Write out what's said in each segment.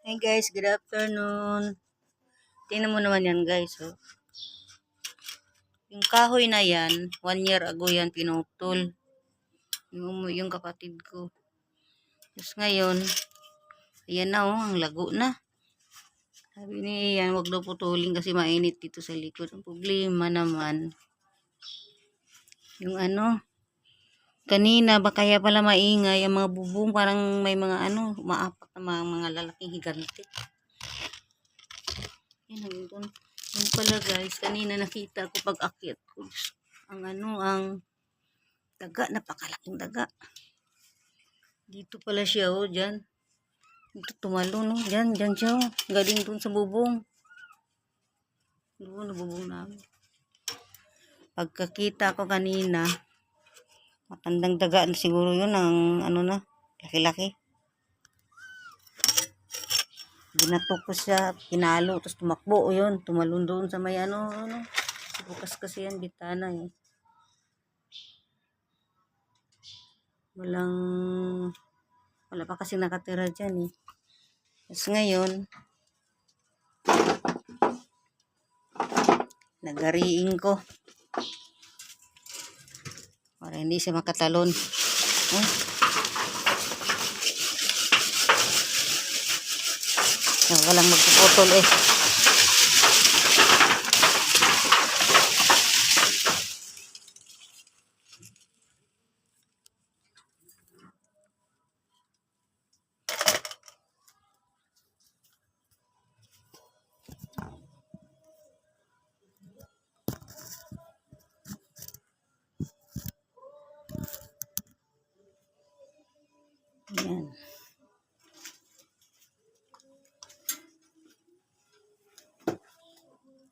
Hey guys, good afternoon. Tingnan mo naman yan guys. Oh. Yung kahoy na yan, 1 year ago yan pinutol. Yung kapatid ko. Tapos ngayon, ayan na oh, ang lago na. Sabi ni Ian, wag daw putulin kasi mainit dito sa likod. Ang problema naman, yung kanina ba kaya pala maingay, ang mga bubong parang may mga maapak na mga lalaking higante. Yan, yung pala guys, kanina nakita ko pag akyat ko. Ang daga, napakalaking daga. Dito pala siya, oh, dyan. Dito tumalo, no? Dyan siya, oh. Galing dun sa bubong. Doon, bubong namin. Pagkakita ko kanina, matandang daga na siguro yun, ang laki-laki. Binatok ko siya, pinalo, tapos tumakbo, yun, tumalon doon sa may bukas kasi yan, bitana eh. Wala pa kasi nakatira dyan eh. Tapos ngayon, nagariing ko para hindi siya makatalon. Walang magpuputol eh. Ayan.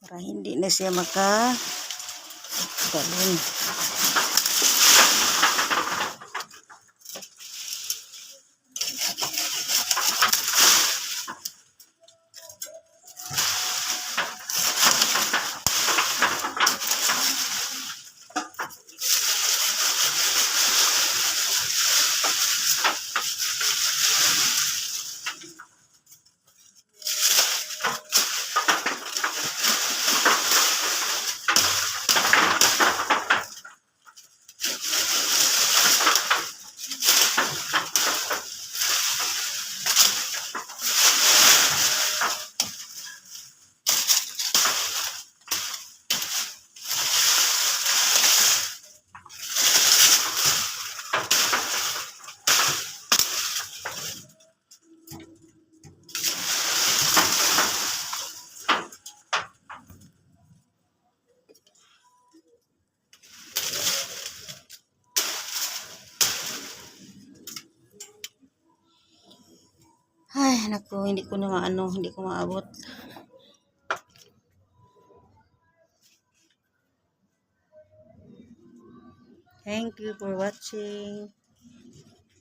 Para hindi na siya makatalon. Ay, naku, hindi ko maabot. Thank you for watching.